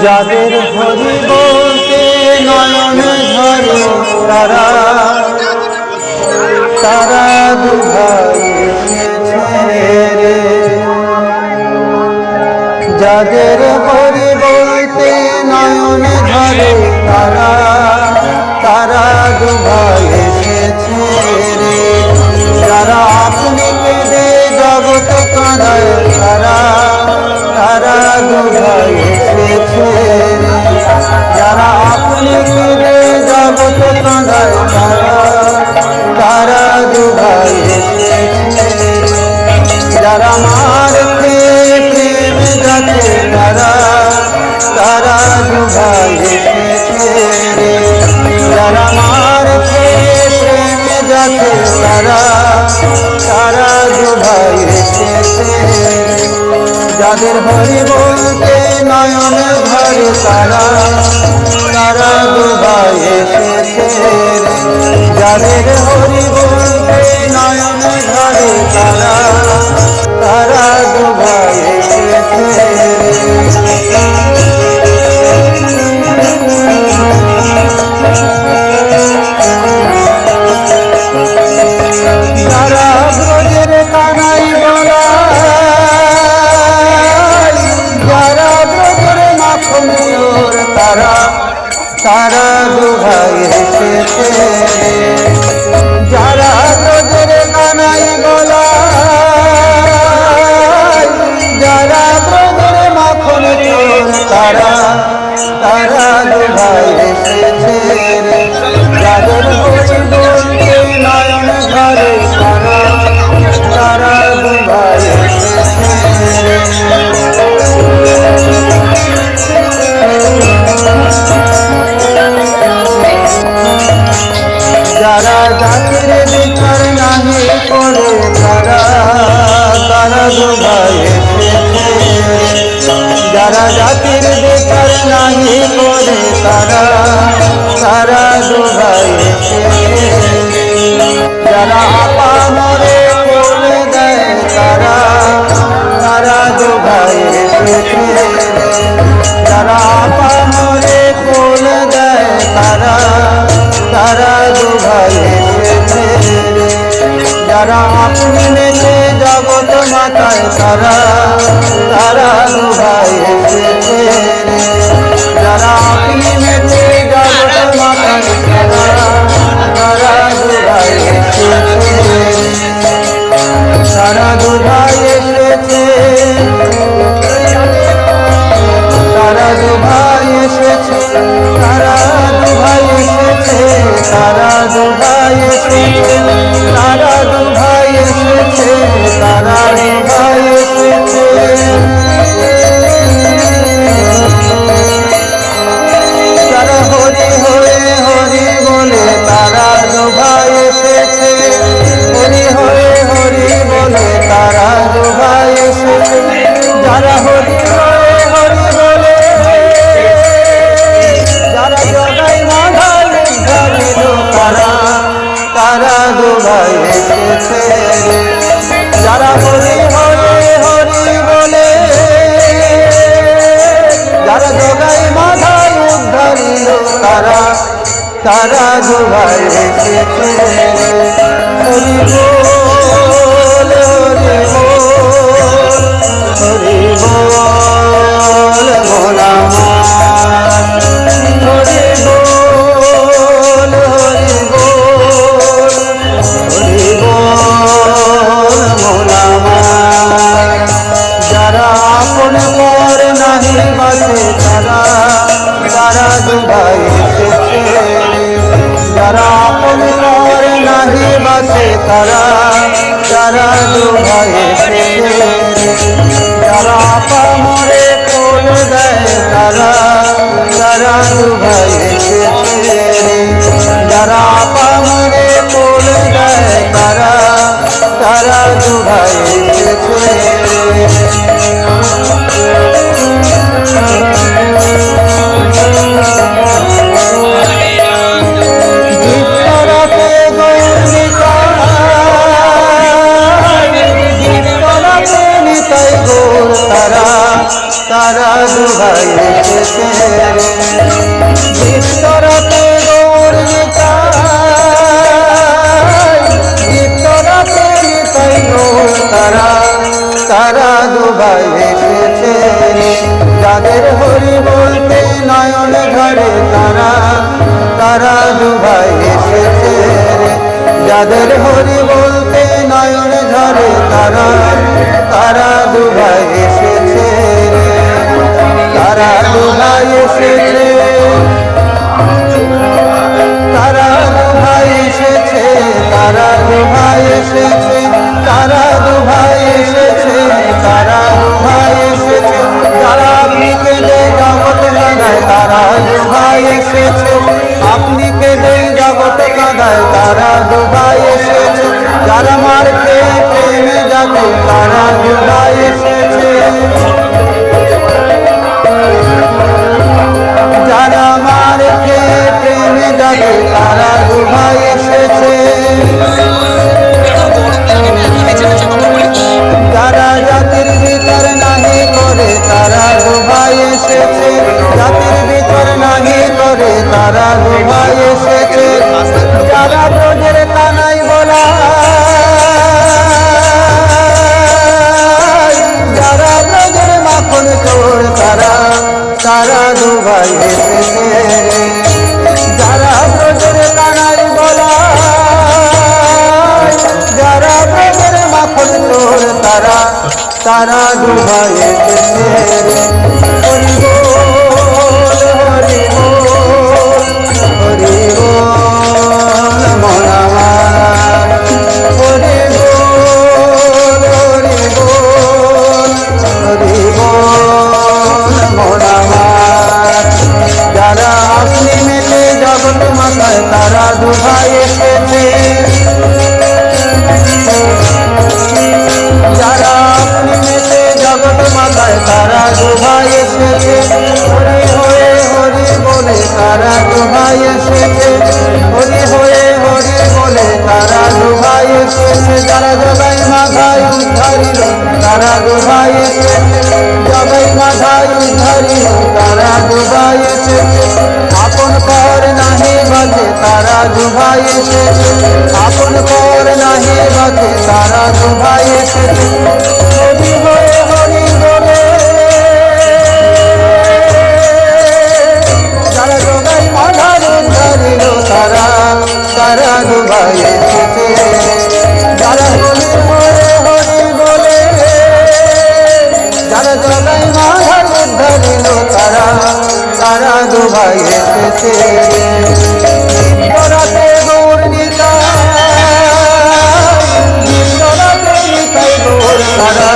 যাদের হরি বলতে নয়ন ঝরে তারা তারা দুভাই রে। যাদের হরি বলতে নয়ন ঝরে তারা তারা দুভাই এসেছে রে। যারা আপনি কেঁদে জগৎ কাঁদায় তারা তারা দুভাই এসেছে রে। যারা আপনি কেঁদে জগৎ কাঁদায় তারা তারা দুভাই এসেছে রে। যারা মার খেয়ে প্রেম যাচ্ছে তারা তারা দুভাই এসেছে রে। যারা মার খেয়ে প্রেম যাচ্ছে তারা তারা দুভাই এসেছে রে। যাদের হরি বলতে নয়ন ঝরে তারা তারা দুভাই এসেছে রে। যাদের হরি বলতে নয়ন ঝরে তারা তারা দুভাই এসেছে রে। যারা ব্রজের কানাই বলা যারা ব্রজের মাখন তারা তারা দুভাই এসেছে রে। যারা ব্রজের কানাই বলা যারা ব্রজের মাখন তারা তারা দুভাই এসেছে রে। যাদের হরি বলতে নয়ন ঝরে তারা তারা দুভাই এসেছে রে। যারা জাতির বিচার নাহি করে তারা তারা দুভাই এসেছে রে। যারা জাতির বিচার নাহি করে তারা তারা দুভাই এসেছে রে। যারা আপা মরে বলে দেয় তারা তারা দুভাই এসেছে রে। যারা আপা মরে বলে দেয় তারা তারা দুভাই এসেছে রে। যারা আপনি মেতে জগৎ মাতায় তারা তারা দুভাই এসেছে রে। যারা আপনি মেতে জগৎ মাতায় তারা তারা দুভাই এসেছে রে। তারা দুভাই এসেছে তারা দুভাই এসেছে তারা দুভাই এসেছে তারা দুভাই এসেছে তারা দুভাই এসেছে তারা দুভাই এসেছে। তারা হরি হয়ে হরি বলে তারা দুভাই এসেছে। হরি হয়ে হরি বলে তারা দুভাই এসেছে। যারা হরি হয়ে হরি বলে যারা জগাই মাধাই ধরিল তারা তারা দুভাই এসেছে রে। যারা হরি হরে হরি বলে যারা জগাই মাধাই ধরিল তারা তারা দুভাই এসেছে রে। হরি বল হরি বল হরি বল ভোলা হরি বল হরি বল হরি বল ভোলা। যারা আপন পর নাহি বাসে তারা তারা দুভাই এসেছে রে। যারা আপন পর নাহি বাসে তারা তারা দুভাই এসেছে রে। যারা আপা মরে কোল দেয় তারা তারা দুভাই এসেছে রে। যারা আপা মরে কোল দেয় তারা তারা দুভাই এসেছে রে। তারা তারা দুভাই এসেছে রে দীপ্তরাতে গৌর নিতাই দীপ্তরাতে নিতাই গৌর তারা তারা দুভাই এসেছে রে যাদের হরি বলতে নয়ন ঝরে তারা তারা দুভাই এসেছে রে যাদের হরি বলতে নয়ন ঝরে তারা তারা দুভাই এসেছে রে তারা দুভাই এসেছে তারা দুভাই এসেছে তারা দুভাই এসেছে তারা দুভাই এসেছে তারা দুভাই এসেছে যারা আপনিকে দেয় জগৎ কাঁদায় তারা দুভাই এসেছে আপনি কে দেয় জগৎ কাঁদায় তারা দুভাই এসেছে যারা মার খেয়ে প্রেমে যাবে তারা দুভাই এসেছে যারা মার খেয়ে প্রেমে যাবে তারা দুভাই এসেছে যারা জাতির ভিতর নাহি করে তারা দুভাই এসেছে জাতির ভিতর নাহি করে তারা দুভাই এসেছে যারা ব্রজের কানাই বলা যারা ব্রজের মাখন চোর তারা তারা দুভাই এসেছে যারা ব্রজের কানাই বলা যারা ব্রজের মাখন চোর তারা তারা দুভাই এসেছে হরি বল হরি বল হরি বল মন আমার হরি বল হরি বল হরি বল মন আমার যারা আপনি মেলে জগৎ মাতায় তারা দুভাই এসেছে যারা আপনি মেলে জগৎ মাতায় তারা দুভাই এসেছে হরি হয়ে হরি বলে তারা দুভাই এসেছে হরি হয়ে হরি বলে তারা দুভাই এসেছে যারা জগাই মাথায় উদ্ধারিল তারা দুভাই এসেছে জগাই মাথায় উদ্ধারিল তারা দুভাই এসেছে আপন পর নাহি বাজে তারা দুভাই এসেছে আপন পর নাহি বাজে তারা দুভাই এসেছে হরি হয়ে হরি বলে যারা জগাই মাথায় উদ্ধারিল তারা তারা দুভাই এসেছে যারা হরি হয়ে হরি বলে যারা জগাই মাথায় উদ্ধারিল তারা তারা দুভাই এসেছে দীপ্তরাতে গৌর নিতাই দীপ্তরাতে নিতাই গৌর তারা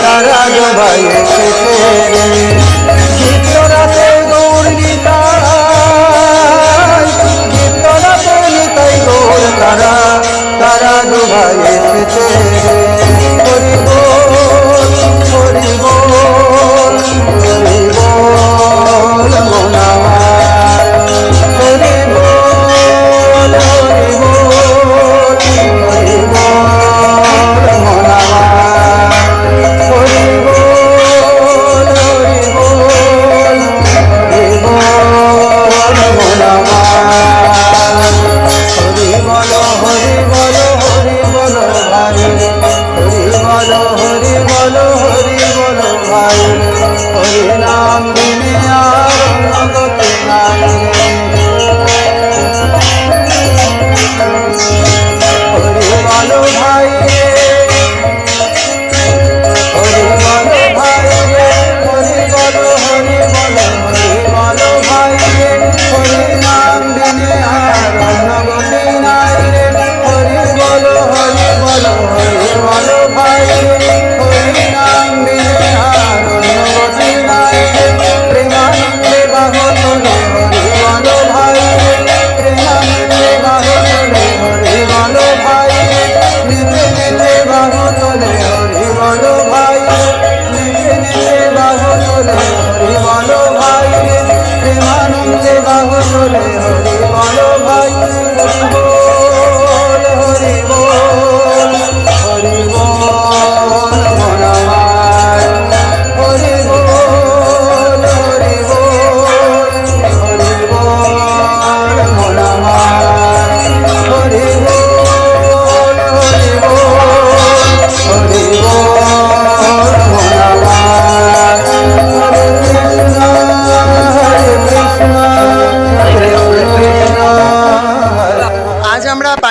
তারা দুভাই এসেছে দীপ্তরাতে গৌর নিতাই দীপ্তরাতে নিতাই গৌর তারা তারা দুভাই এসেছে হরি বল হরি বল হরি বল মন আমার হরি বল হরি বল হরি বল মন আমার হরি বল হরি বল হরি বল মন আমার হরি বল হরি বল হরি বল হরি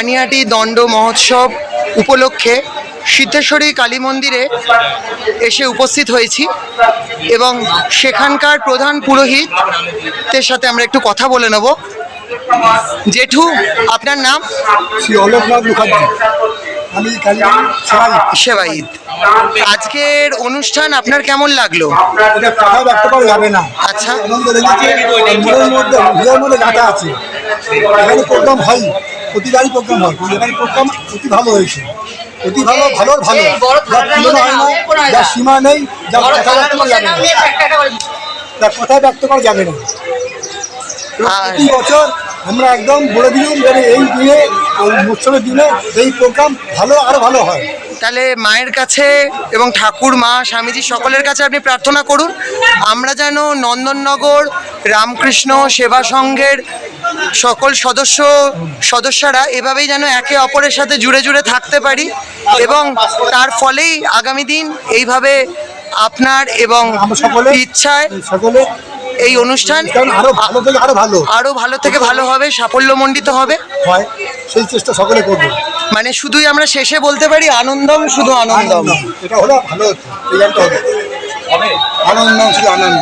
পানিহাটি দণ্ড মহোৎসব উপলক্ষে সিদ্ধেশ্বরী কালী মন্দিরে এসে উপস্থিত হয়েছি এবং সেখানকার প্রধান পুরোহিতের সাথে আমরা একটু কথা বলে নেব। জেঠু, আপনার নাম? শ্রী অলোকনাথ মুখার্জি, আমি সেবাইত। আজকের অনুষ্ঠান আপনার কেমন লাগলো? এটা কথা ব্যক্ত করা যাবে না। আচ্ছা, আনন্দ লেগেছে, মনের মধ্যে হৃদয়ের মধ্যে গাঁথা আছে। এখানে প্রোগ্রাম হয়, প্রতিবারই প্রোগ্রাম হয়, কিন্তু এখানে প্রোগ্রাম অতি ভালো হয়েছে, অতি ভালো, ভালোর ভালো, যার তুলনা হয় না, যার সীমা নেই, যার কথা ব্যক্ত করা যাবে না, যার কথা ব্যক্ত করা যাবে না। প্রতি বছর আমরা একদম বলে দিলাম যে এই দিনে, উৎসবের দিনে এই প্রোগ্রাম ভালো, আরো ভালো হয়। তাহলে মায়ের কাছে এবং ঠাকুর মা স্বামীজি সকলের কাছে আপনি প্রার্থনা করুন আমরা যেন নন্দননগর রামকৃষ্ণ সেবা সংঘের সকল সদস্যরা এভাবেই যেন একে অপরের সাথে জুড়ে জুড়ে থাকতে পারি এবং তার ফলেই আগামী দিন এইভাবে আপনার এবং ইচ্ছায় সকলে এই অনুষ্ঠান আরো ভালো থেকে ভালো হবে, সাফল্যমণ্ডিত হবে, সেই চেষ্টা সকলে করবে। মানে শুধুই আমরা শেষে বলতে পারি আনন্দম, শুধু আনন্দম। এটা হলো ভালো হতো, এই গানটা হবে আনন্দম, শুধু আনন্দ।